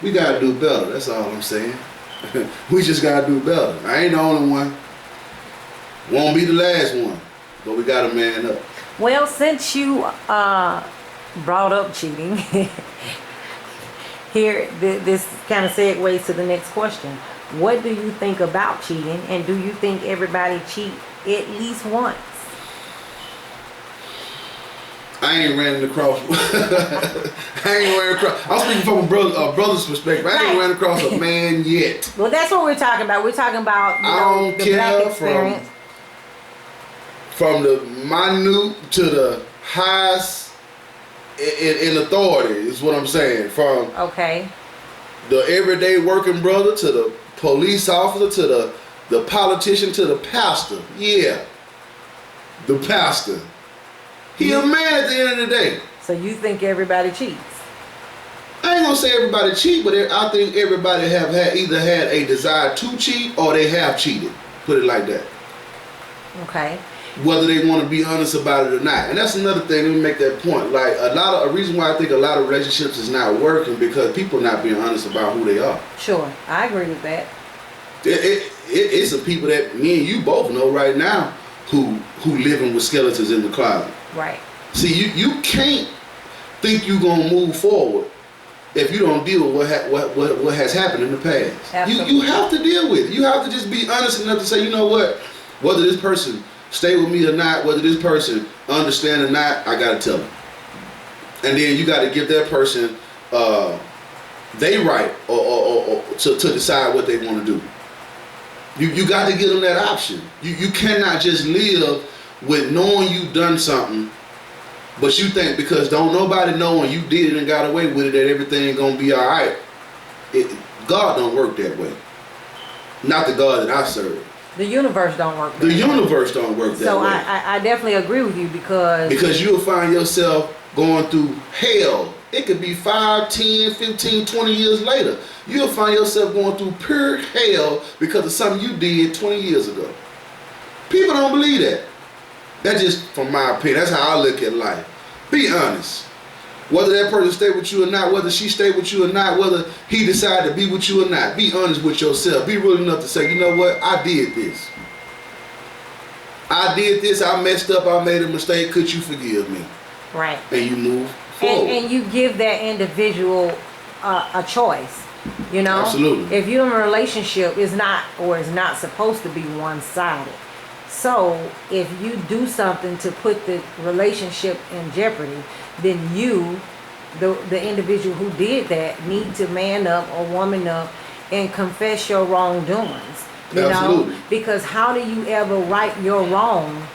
We gotta do better. That's all I'm saying. We just gotta do better. I ain't the only one. Won't be the last one. But we gotta man up. Well, since you brought up cheating, here this kind of segues to the next question. What do you think about cheating, and do you think everybody cheat at least once? I ain't ran across. I'm speaking from a brother's perspective. I ain't ran across a man yet. Well, that's what we're talking about. We're talking about the black experience. From the minute to the highest in authority is what I'm saying. From the everyday working brother to the police officer to the politician to the pastor. Yeah, the pastor. He a man at the end of the day. So you think everybody cheats? I ain't gonna say everybody cheat, but I think everybody have either had a desire to cheat or they have cheated. Put it like that. Okay. Whether they want to be honest about it or not. And that's another thing, let me make that point. Like a reason why I think a lot of relationships is not working because people not being honest about who they are. Sure, I agree with that. It's some people that me and you both know right now who living with skeletons in the closet. Right. See, you can't think you gonna move forward if you don't deal with what has happened in the past. Absolutely. You have to deal with it. You have to just be honest enough to say, you know what, whether this person stay with me or not, whether this person understand or not, I gotta tell them. And then you gotta give that person they right or to decide what they want to do. You got to give them that option. You cannot just live with knowing you've done something, but you think because don't nobody know and you did it and got away with it that everything gonna be all right. God don't work that way. Not the God that I serve. The universe don't work that way. The universe don't work that way. So I definitely agree with you because you'll find yourself going through hell. It could be 5, 10, 15, 20 years later. You'll find yourself going through pure hell because of something you did 20 years ago. People don't believe that. That's just from my opinion. That's how I look at life. Be honest. Whether that person stay with you or not, whether she stay with you or not, whether he decide to be with you or not, be honest with yourself. Be real enough to say, you know what, I did this. I messed up, I made a mistake, could you forgive me? Right. And you move forward. And you give that individual a choice, you know? Absolutely. If you're in a relationship, is not supposed to be one-sided. So if you do something to put the relationship in jeopardy, then you, the individual who did that, need to man up or woman up and confess your wrongdoings. You Absolutely. know? Because how do you ever right your wrong,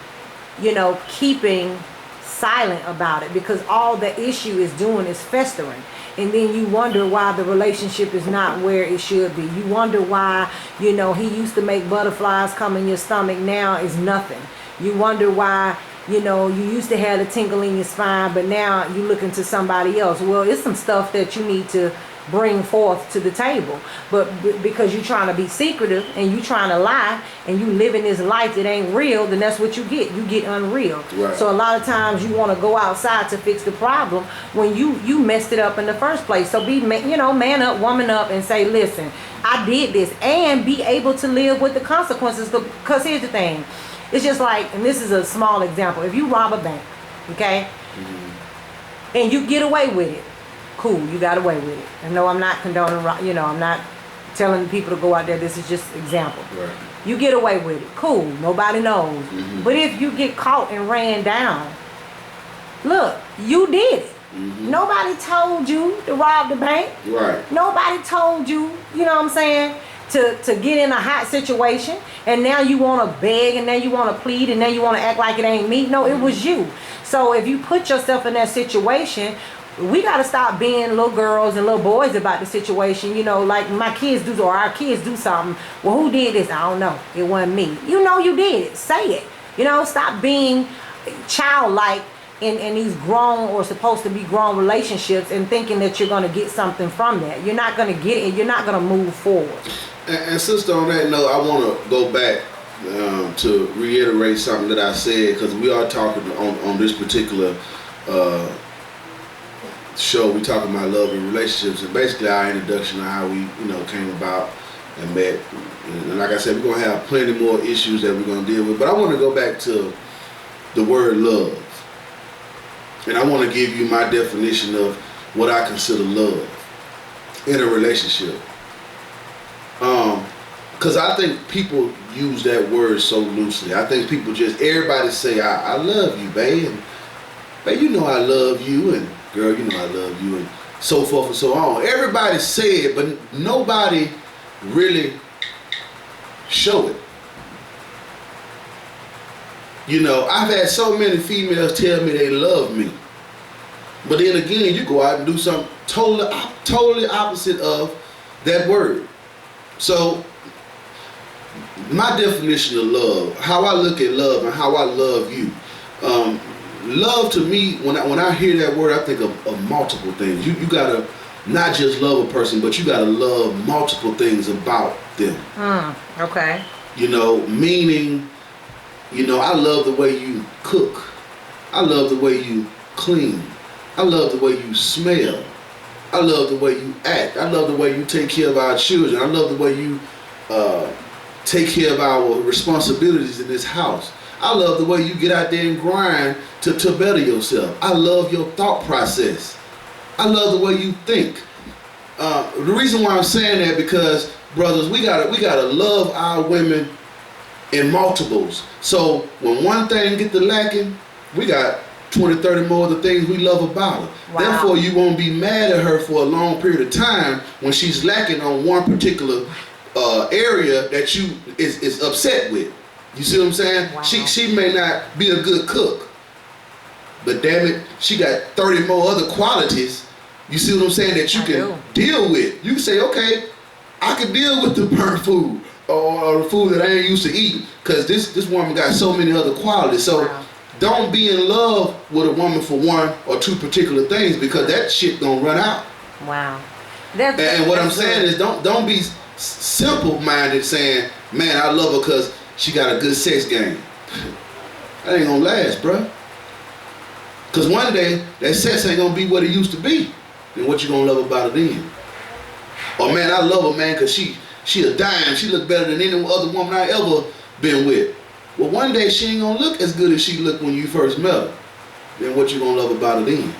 you know, keeping silent about it? Because all the issue is doing is festering. And then you wonder why the relationship is not where it should be. You wonder why, you know, he used to make butterflies come in your stomach, now is nothing. You wonder why, you know, you used to have a tingle in your spine, but now you looking to somebody else. Well, it's some stuff that you need to bring forth to the table, but because you're trying to be secretive and you trying to lie and you living this life that ain't real, then that's what you get unreal. Right. So a lot of times you want to go outside to fix the problem when you messed it up in the first place. So be man up, woman up, and say, listen, I did this, and be able to live with the consequences. Because here's the thing, it's just like, and this is a small example, if you rob a bank, okay, and you get away with it, cool, you got away with it. And no, I'm not condoning, I'm not telling people to go out there. This is just example. Right. You get away with it, cool, nobody knows. Mm-hmm. But if you get caught and ran down, look, you did it. Mm-hmm. Nobody told you to rob the bank. Right. Nobody told you, you know what I'm saying, to get in a hot situation, and now you want to beg, and now you want to plead, and now you want to act like it ain't me. No, it was you. So if you put yourself in that situation, we got to stop being little girls and little boys about the situation. You know, like my kids do, or our kids do something. Well, who did this? I don't know. It wasn't me. You know you did it. Say it. You know, stop being childlike in these grown or supposed to be grown relationships and thinking that you're going to get something from that. You're not going to get it. You're not going to move forward. And sister, on that note, I want to go back to reiterate something that I said, because we are talking on this particular show we talking about love and relationships, and basically our introduction of how we, you know, came about and met. And like I said, we're gonna have plenty more issues that we're gonna deal with. But I want to go back to the word love, and I want to give you my definition of what I consider love in a relationship. Because I think people use that word so loosely. I think people just, everybody say, I love you, babe, and babe, you know I love you, and girl, you know I love you, and so forth and so on. Everybody say it, but nobody really show it. You know, I've had so many females tell me they love me, but then again, you go out and do something totally opposite of that word. So my definition of love, how I look at love and how I love you, love to me, when I hear that word, I think of multiple things. You gotta not just love a person, but you gotta love multiple things about them. Okay. You know, meaning, you know, I love the way you cook. I love the way you clean. I love the way you smell. I love the way you act. I love the way you take care of our children. I love the way you take care of our responsibilities in this house. I love the way you get out there and grind to better yourself. I love your thought process. I love the way you think. The reason why I'm saying that, because brothers, we gotta love our women in multiples. So when one thing get to lacking, we got 20, 30 more of the things we love about her. Wow. Therefore, you won't be mad at her for a long period of time when she's lacking on one particular area that you is upset with. You see what I'm saying? Wow. She may not be a good cook, but damn it, she got 30 more other qualities. You see what I'm saying, that you can deal with. You can say, okay, I can deal with the burnt food or the food that I ain't used to eating, because this woman got so many other qualities. So don't be in love with a woman for one or two particular things, because that shit gonna run out. Wow. And what I'm saying is, don't be simple-minded saying, man, I love her because she got a good sex game. That ain't gonna last, bruh. Because one day, that sex ain't gonna be what it used to be. Then what you gonna love about it then? Or man, I love her, man, because she a dime. She look better than any other woman I ever been with. Well, one day she ain't gonna look as good as she looked when you first met her. Then what you gonna love about it then?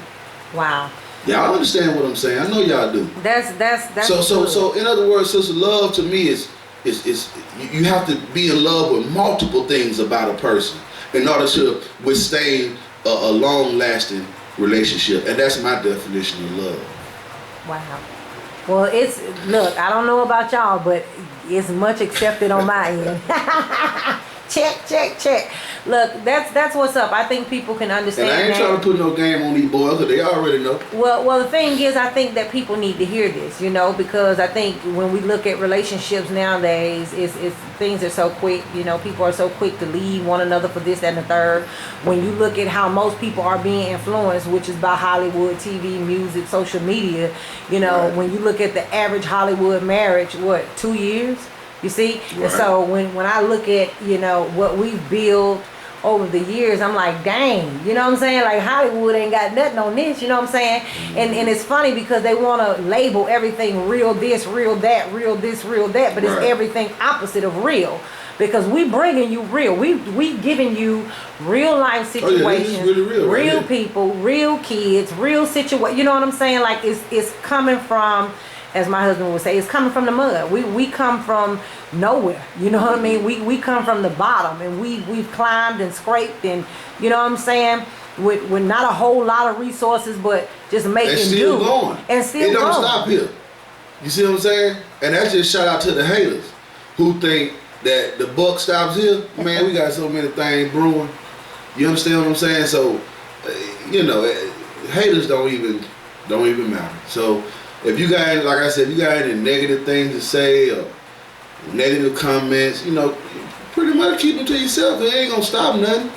Wow. Y'all understand what I'm saying? I know y'all do. That's So in other words, sister, love to me is you have to be in love with multiple things about a person in order to withstand a long-lasting relationship, and that's my definition of love. Wow. Well, look, I don't know about y'all, but it's much accepted on my end. Check. Look, that's what's up. I think people can understand that. And I ain't trying to put no game on these boys, because they already know. Well, the thing is, I think that people need to hear this, you know, because I think when we look at relationships nowadays, it's things are so quick, you know, people are so quick to leave one another for this, that, and the third. When you look at how most people are being influenced, which is by Hollywood, TV, music, social media, you know, when you look at the average Hollywood marriage, 2 years? You see? Right. And so when I look at, you know, what we've built over the years, I'm like, dang, you know what I'm saying? Like, Hollywood ain't got nothing on this, you know what I'm saying? And it's funny because they want to label everything real this, real that, real this, real that, but it's everything opposite of real. Because we bringing you real. We giving you real life situations, really real people, real kids, real situation. You know what I'm saying? Like, it's coming from, as my husband would say, it's coming from the mud. We come from nowhere. You know what I mean? We come from the bottom, and we've climbed and scraped, and you know what I'm saying? With not a whole lot of resources, but just making do. And still going. And still going. It don't going. stop here. You see what I'm saying? And that's just shout out to the haters who think that the buck stops here. Man, we got so many things brewing. You understand what I'm saying? So, you know, haters don't even matter. So, if you got, like I said, if you got any negative things to say or negative comments, you know, pretty much keep them to yourself. It ain't gonna stop nothing.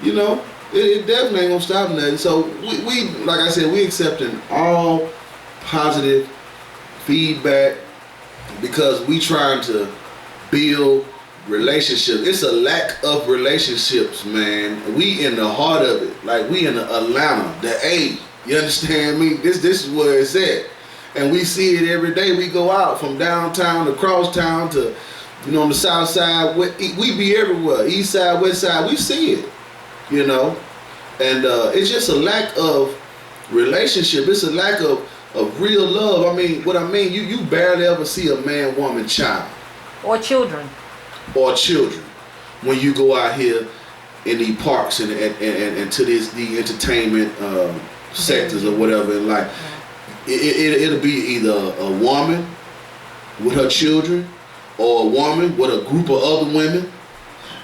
You know, it definitely ain't gonna stop nothing. So we like I said, we accepting all positive feedback because we trying to build relationships. It's a lack of relationships, man. We in the heart of it. Like, we in Atlanta, the A. You understand me? This is where it's at. And we see it every day. We go out from downtown to crosstown to, on the south side. We be everywhere. East side, west side. We see it, And it's just a lack of relationship. It's a lack of real love. I mean, what I mean, you barely ever see a man, woman, child. Or children. When you go out here in the parks and to the entertainment sectors or whatever in life. It'll be either a woman with her children or a woman with a group of other women.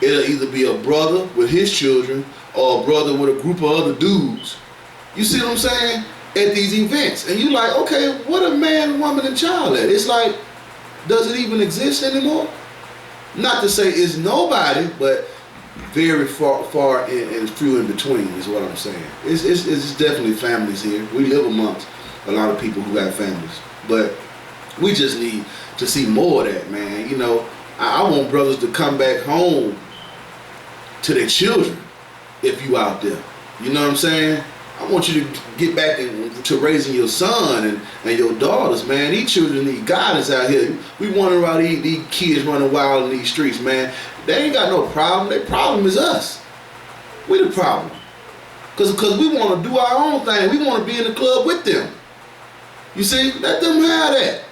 It'll either be a brother with his children or a brother with a group of other dudes. You see what I'm saying? At these events. And you like, okay, what a man, woman, and child at? It's like, does it even exist anymore? Not to say it's nobody, but very far and few in between is what I'm saying. It's definitely families here. We live amongst a lot of people who got families, but we just need to see more of that, man. I want brothers to come back home to their children if you out there. You know what I'm saying? I want you to get back to raising your son and your daughters, man. These children need guidance out here. We wondering about these kids running wild in these streets, man. They ain't got no problem. Their problem is us. We the problem. Because we want to do our own thing. We want to be in the club with them. You see? Let them have that.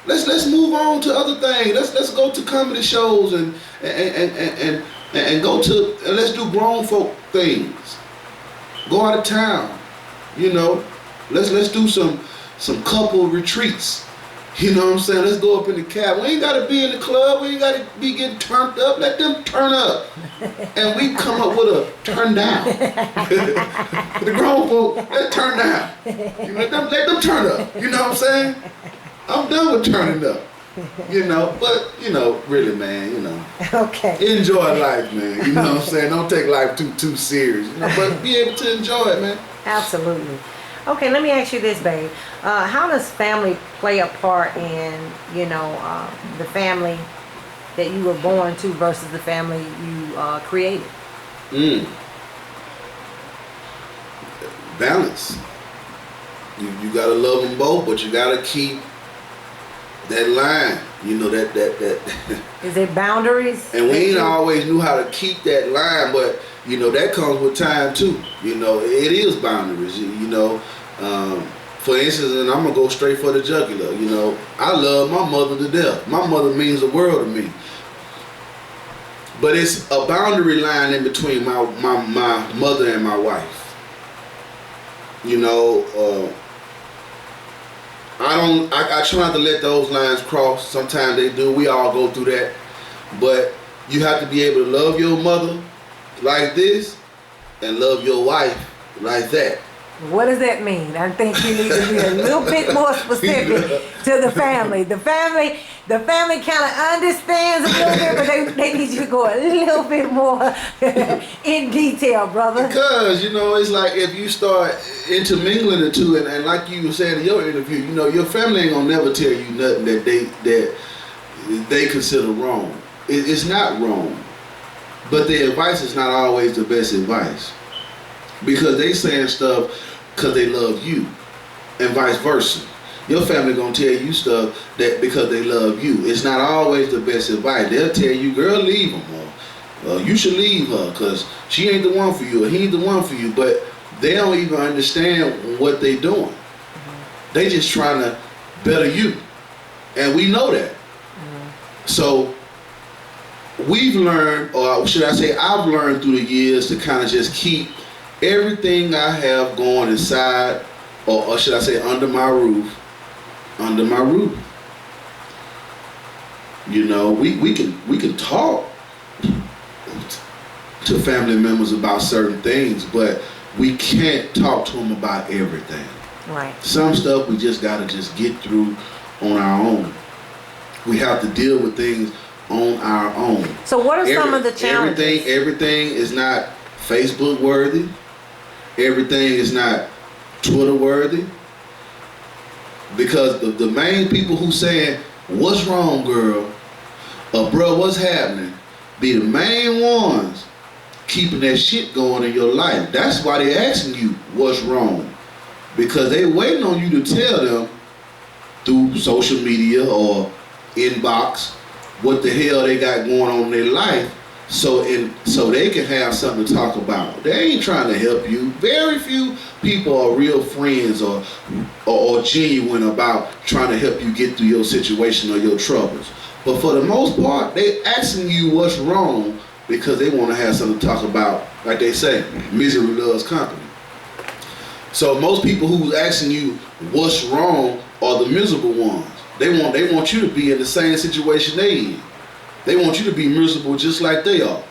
Let's move on to other things. Let's go to comedy shows and go to, and let's do grown folk things. Go out of town. Let's do some couple retreats. You know what I'm saying? Let's go up in the cab. We ain't got to be in the club. We ain't got to be getting turned up. Let them turn up. And we come up with a turn down. The grown folk, let's turn down. Let them turn up. You know what I'm saying? I'm done with turning up. But, really, man, Okay. enjoy life, man. You know what I'm saying? Don't take life too serious. But be able to enjoy it, man. Absolutely. Okay, let me ask you this, babe. How does family play a part in, the family that you were born to versus the family you created? Balance. You gotta love them both, but you gotta keep that line. That. Is it boundaries? And we ain't always knew how to keep that line, but that comes with time too. It is boundaries. For instance, and I'm gonna go straight for the jugular. I love my mother to death. My mother means the world to me. But it's a boundary line in between my mother and my wife. I try not to let those lines cross. Sometimes they do. We all go through that. But you have to be able to love your mother like this and love your wife like that. What does that mean? I think you need to be a little bit more specific to the family. The family kind of understands a little bit, but they need you to go a little bit more in detail, brother. Because, it's like if you start intermingling the two, and like you were saying in your interview, your family ain't gonna never tell you nothing that they consider wrong. It's not wrong, but their advice is not always the best advice. Because they saying stuff because they love you, and vice versa. Your family gonna tell you stuff that because they love you. It's not always the best advice. They'll tell you, girl, leave him, or you should leave her because she ain't the one for you, or he ain't the one for you. But they don't even understand what they doing. Mm-hmm. They just trying to better you, and we know that. Mm-hmm. So we've learned, or should I say, I've learned through the years to kind of just keep everything I have going inside, or should I say under my roof. We can talk to family members about certain things, but we can't talk to them about everything. Right. Some stuff we just gotta just get through on our own. We have to deal with things on our own. So what are some of the challenges? Everything is not Facebook worthy. Everything is not Twitter worthy. Because the main people who saying, what's wrong, girl? Or bro, what's happening? Be the main ones keeping that shit going in your life. That's why they asking you what's wrong. because they waiting on you to tell them through social media or inbox what the hell they got going on in their life, so they can have something to talk about. They ain't trying to help you. Very few people are real friends or genuine about trying to help you get through your situation or your troubles. But for the most part, they asking you what's wrong because they want to have something to talk about. Like they say, misery loves company. So most people who's asking you what's wrong are the miserable ones. They want you to be in the same situation they in. They want you to be miserable just like they are.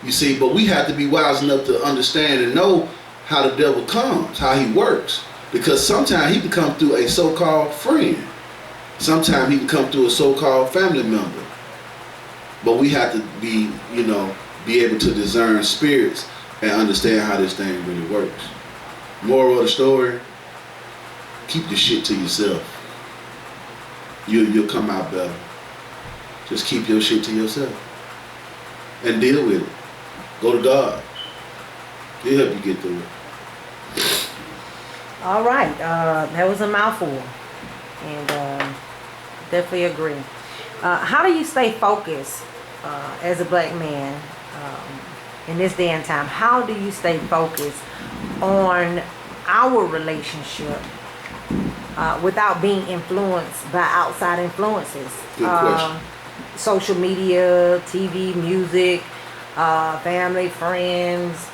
You see, but we have to be wise enough to understand and know how the devil comes, how he works. Because sometimes he can come through a so-called friend. Sometimes he can come through a so-called family member. But we have to be able to discern spirits and understand how this thing really works. Moral of the story, keep the shit to yourself. You'll come out better. Just keep your shit to yourself. And deal with it. Go to God. He'll help you get through it. All right. That was a mouthful. And definitely agree. How do you stay focused as a black man in this day and time? How do you stay focused on our relationship without being influenced by outside influences? Good question. Social media, TV, music, family, friends,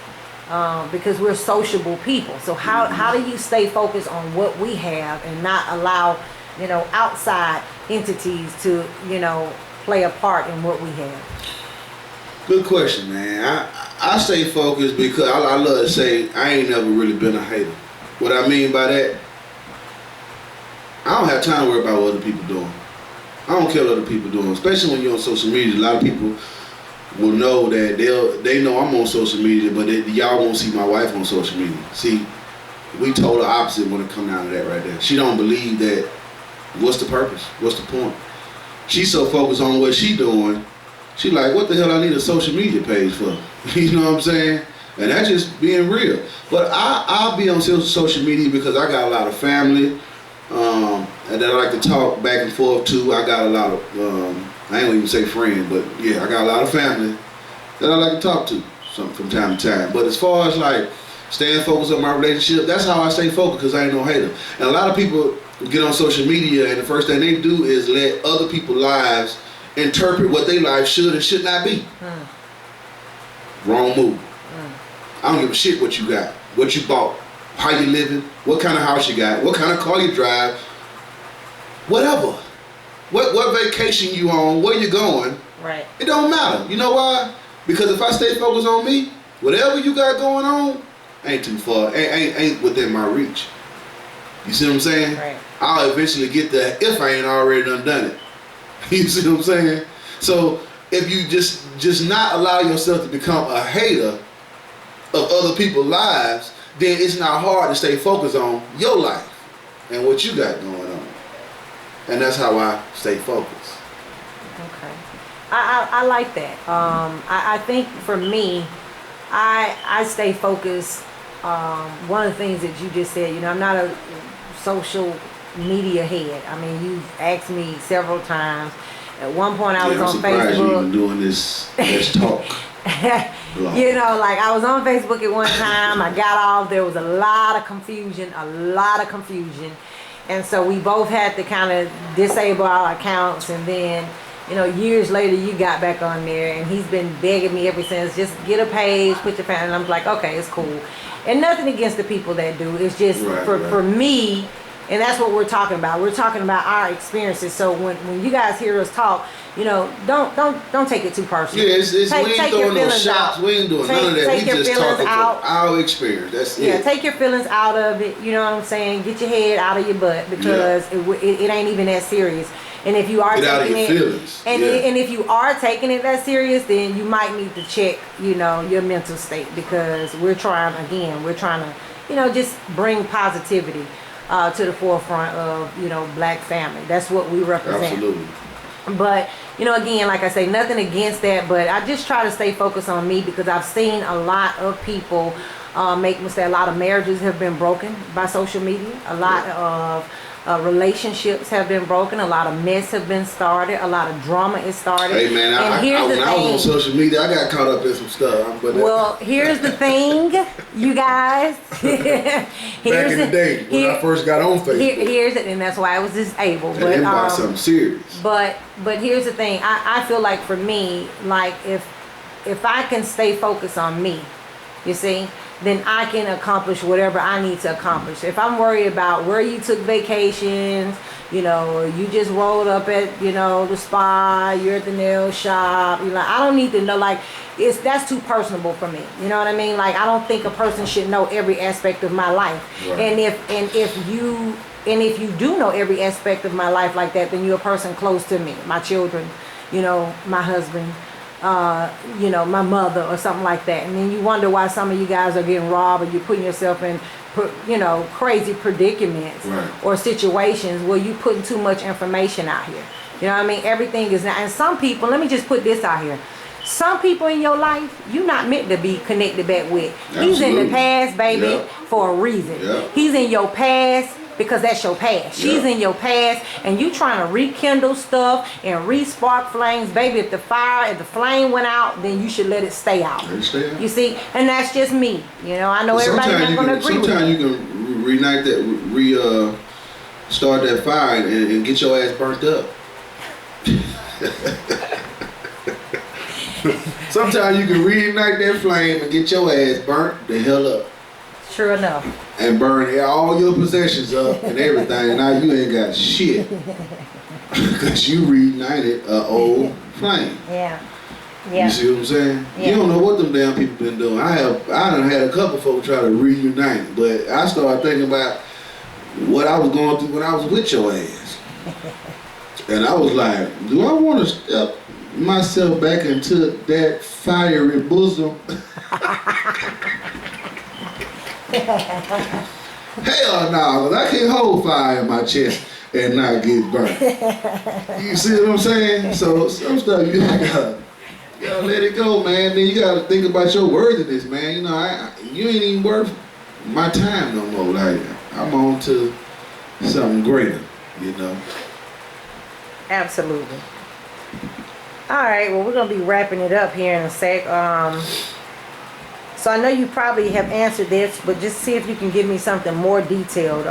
because we're sociable people. So how do you stay focused on what we have and not allow outside entities to play a part in what we have? Good question, man. I stay focused because I love to say I ain't never really been a hater. What I mean by that, I don't have time to worry about what other people doing. I don't care what other people doing, especially when you're on social media. A lot of people will know that they know I'm on social media, but y'all won't see my wife on social media. See, we told the opposite when it come down to that right there. She don't believe that. What's the purpose? What's the point? She's so focused on what she doing. She like, what the hell I need a social media page for? You know what I'm saying? And that's just being real. But I'll be on social media because I got a lot of family and that I like to talk back and forth to. I got a lot of, I ain't gonna even say friends, but yeah, I got a lot of family that I like to talk to from time to time. But as far as like staying focused on my relationship, that's how I stay focused because I ain't no hater. And a lot of people get on social media and the first thing they do is let other people's lives interpret what their life should and should not be. Wrong move. I don't give a shit what you got, what you bought, how you living, what kind of house you got, what kind of car you drive, whatever. What vacation you on, where you going. Right. It don't matter. You know why? Because if I stay focused on me, whatever you got going on, ain't too far, ain't within my reach. You see what I'm saying? Right. I'll eventually get there if I ain't already done it. You see what I'm saying? So if you just not allow yourself to become a hater of other people's lives, then it's not hard to stay focused on your life and what you got going on. And that's how I stay focused. Okay. I like that. I think for me, I stay focused. One of the things that you just said, I'm not a social media head. I mean, you've asked me several times. At one point I was on Facebook. You even doing this talk. Like I was on Facebook at one time. I got off. There was a lot of confusion. And so we both had to kind of disable our accounts. And then, years later, you got back on there. And he's been begging me ever since, just get a page, put your family. And I'm like, okay, it's cool. And nothing against the people that do. It's just for me. And that's what we're talking about. We're talking about our experiences. So when you guys hear us talk, don't take it too personal. Yeah, we ain't throwing no shots. We ain't doing none of that. We just talking from our experience. That's it. Yeah, take your feelings out of it. You know what I'm saying? Get your head out of your butt because it ain't even that serious. And if you are taking it, and if you are taking it that serious, then you might need to check, your mental state because we're trying to, just bring positivity to the forefront of, black family. That's what we represent. Absolutely. But, again, like I say, nothing against that, but I just try to stay focused on me because I've seen a lot of people make mistakes. A lot of marriages have been broken by social media. A lot of relationships have been broken. A lot of mess have been started. A lot of drama is started. Hey man, when I was on social media, I got caught up in some stuff. Well, here's the thing, you guys. Back in the day when I first got on Facebook. Here's it, and that's why I was disabled. But about something serious. But here's the thing. I feel like for me, like if I can stay focused on me, you see, then I can accomplish whatever I need to accomplish. If I'm worried about where you took vacations, you know, you just rolled up at, you know, the spa, you're at the nail shop, you know, I don't need to know, like, that's too personable for me. You know what I mean? Like, I don't think a person should know every aspect of my life. Right. And if you do know every aspect of my life like that, then you're a person close to me, my children, you know, my husband, you know, my mother or something like that. And then you wonder why some of you guys are getting robbed, or you're putting yourself in, you know, crazy predicaments, right, or situations where you putting too much information out here. You know what I mean? Everything is not. And some people, let me just put this out here. Some people in your life, you're not meant to be connected back with. Absolutely. He's in the past, baby, for a reason. He's in your past because that's your past. She's in your past, and you trying to rekindle stuff and re-spark flames. Baby, if the flame went out, then you should let it stay out. You see? And that's just me. You know, I know everybody's not going to agree with me. Sometimes you can reignite that, start that fire and get your ass burnt up. Sometimes you can reignite that flame and get your ass burnt the hell up. Sure enough. And burn all your possessions up and everything. Now you ain't got shit. Because you reignited an old flame. Yeah. You see what I'm saying? Yeah. You don't know what them damn people been doing. I done had a couple folks try to reunite, but I started thinking about what I was going through when I was with your ass. And I was like, do I want to step myself back into that fiery bosom? Hell no, 'cause I can't hold fire in my chest and not get burnt. You see what I'm saying? So some stuff you gotta let it go, man. Then you gotta think about your worthiness, man. You know, you ain't even worth my time no more. Like, I'm on to something greater, you know. Absolutely. All right, well, we're gonna be wrapping it up here in a sec. So I know you probably have answered this, but just see if you can give me something more detailed.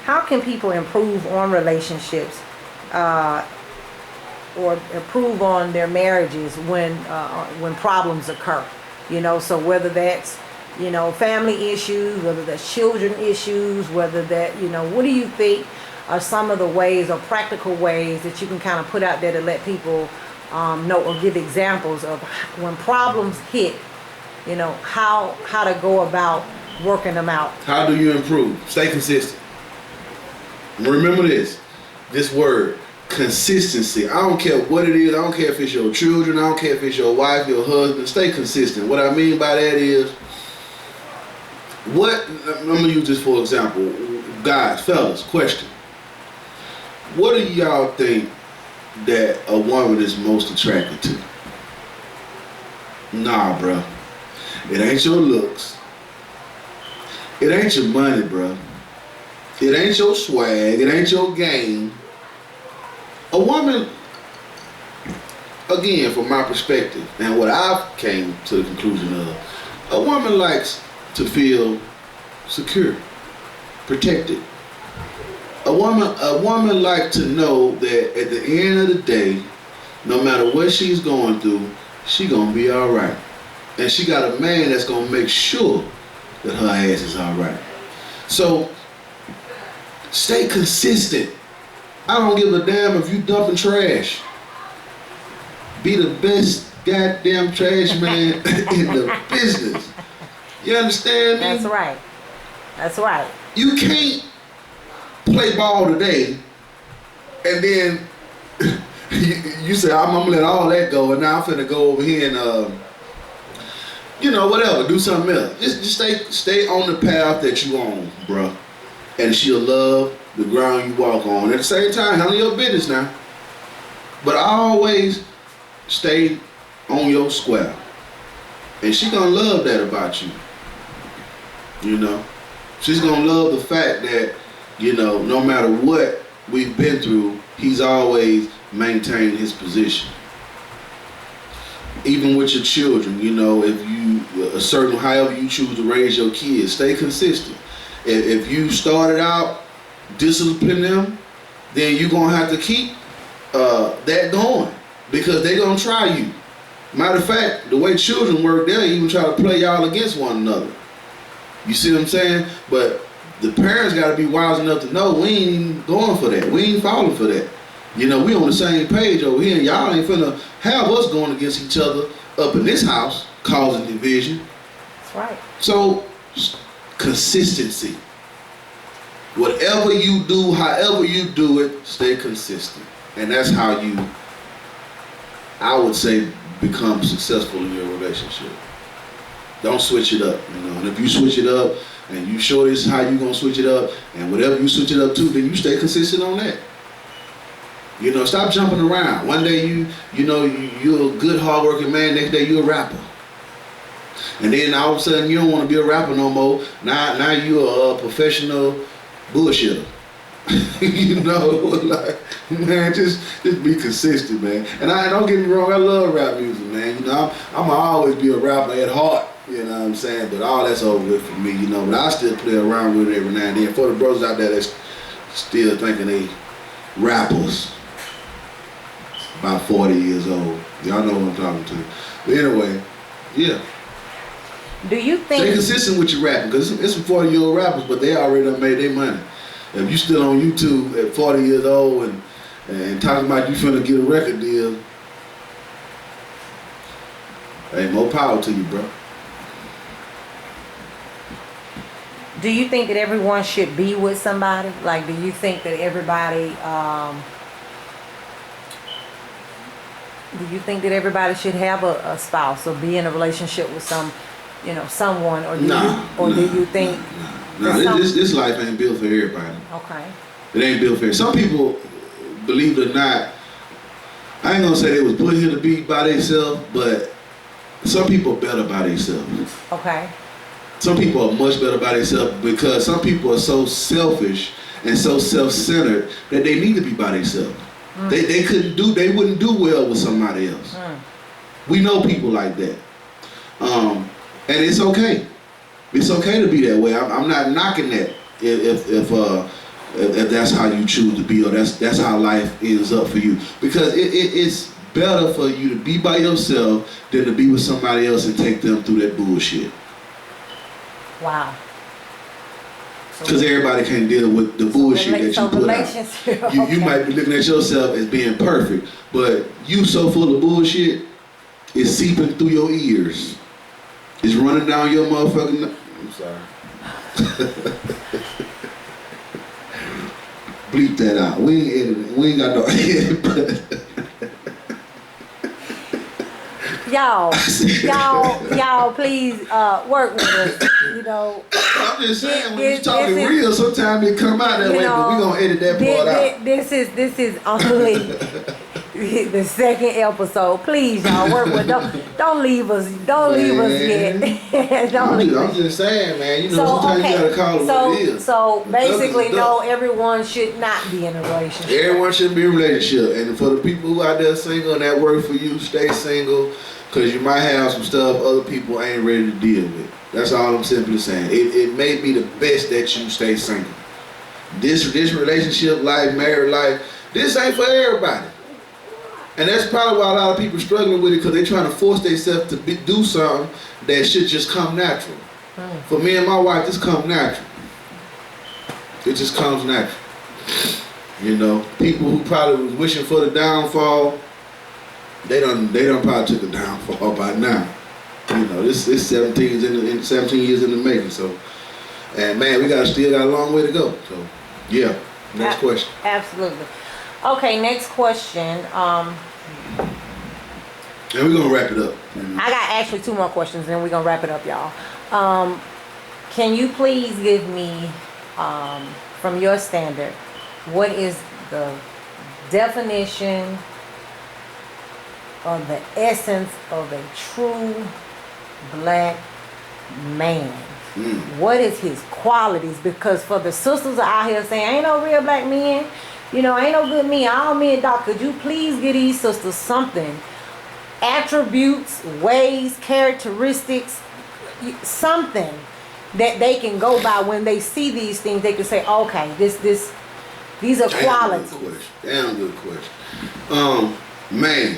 How can people improve on relationships or improve on their marriages when problems occur? You know, so whether that's, you know, family issues, whether that's children issues, whether that, you know, what do you think are some of the ways or practical ways that you can kind of put out there to let people know, or give examples of when problems hit, you know, how to go about working them out? How do you improve? Stay consistent. Remember this word, consistency. I don't care what it is. I don't care if it's your children. I don't care if it's your wife, your husband. Stay consistent. What I mean by that is, I'm going to use this for example. Guys, fellas, question. What do y'all think that a woman is most attracted to? Nah, bro. It ain't your looks. It ain't your money, bro. It ain't your swag. It ain't your game. A woman, again, from my perspective, and what I've came to the conclusion of, a woman likes to feel secure, protected. A woman likes to know that at the end of the day, no matter what she's going through, she gonna be all right. And she got a man that's gonna make sure that her ass is all right. So stay consistent. I don't give a damn if you dumping trash. Be the best goddamn trash man in the business. You understand me? That's right. That's right. You can't play ball today and then you say, I'm gonna let all that go, and now I'm finna go over here and you know, whatever, do something else. Just stay on the path that you on, bruh. And she'll love the ground you walk on. At the same time, handle your business now. But always stay on your square. And she gonna love that about you. You know, she's gonna love the fact that, you know, no matter what we've been through, he's always maintained his position. Even with your children, you know, if you however you choose to raise your kids, stay consistent. If you started out disciplining them, then you're gonna have to keep that going because they're gonna try you. Matter of fact, the way children work, they'll even try to play y'all against one another. You see what I'm saying? But the parents got to be wise enough to know we ain't even going for that. We ain't falling for that. You know, we on the same page over here, and y'all ain't finna have us going against each other up in this house, causing division. That's right. So, consistency. Whatever you do, however you do it, stay consistent. And that's how you, I would say, become successful in your relationship. Don't switch it up, you know. And if you switch it up, and you show this how you gonna switch it up, and whatever you switch it up to, then you stay consistent on that. You know, stop jumping around. One day you're a good hardworking man. Next day you're a rapper, and then all of a sudden you don't want to be a rapper no more. Now you're a professional bullshitter. You know, like, man, just be consistent, man. And I don't get me wrong, I love rap music, man. You know, I'm always be a rapper at heart. You know what I'm saying? But all that's over with for me, you know. But I still play around with it every now and then. For the brothers out there that's still thinking they rappers, about 40 years old. Y'all know what I'm talking to. But anyway, yeah. Do you think... Stay consistent with your rapping, because it's some 40-year-old rappers, but they already done made their money. If you still on YouTube at 40 years old and talking about you finna get a record deal, hey, more power to you, bro. Do you think that everyone should be with somebody? Like, do you think that everybody, should have a spouse or be in a relationship with someone? Or do you think... Nah, this life ain't built for everybody. Okay. It ain't built for everybody. Some people, believe it or not, I ain't gonna say they was put here to be by themselves, but some people are better by themselves. Okay. Some people are much better by themselves because some people are so selfish and so self-centered that they need to be by themselves. They wouldn't do well with somebody else. We know people like that. And it's okay. It's okay to be that way. I'm not knocking that if that's how you choose to be or that's how life ends up for you. Because it's better for you to be by yourself than to be with somebody else and take them through that bullshit. Wow. Because everybody can't deal with the bullshit that you put out. You might be looking at yourself as being perfect, but you so full of bullshit, it's seeping through your ears. It's running down your motherfucking... I'm sorry. Bleep that out. We ain't editing. We ain't got no edit, but... Y'all, please work with us. You know, I'm just saying when you're talking real, sometimes it come out that way, but we gonna edit that part out. This is only the second episode. Please, y'all work with. Don't leave us. Don't leave us yet. I'm just saying, man. You know, sometimes you gotta call it what it is. So basically, no, everyone should not be in a relationship. Everyone shouldn't be in a relationship, and for the people who out there single and that work for you, stay single. Because you might have some stuff other people ain't ready to deal with. That's all I'm simply saying. It may be the best that you stay single. This relationship life, married life, this ain't for everybody. And that's probably why a lot of people are struggling with it, because they're trying to force themselves to do something that should just come natural. For me and my wife, this comes natural. It just comes natural. You know, people who probably was wishing for the downfall, they done probably took a downfall by now. You know, this 17 years in the making. So, and man, we still got a long way to go. So, yeah. Next question. Absolutely. Okay, next question. And we're gonna wrap it up. I got actually 2 more questions, and then we're gonna wrap it up, y'all. Can you please give me, from your standard, what is the definition or the essence of a true black man? What is his qualities? Because for the sisters out here saying, ain't no real black men, you know, ain't no good men, all men, doc, could you please give these sisters something? Attributes, ways, characteristics, something that they can go by when they see these things. They can say, okay, these are qualities. Damn good question. Man,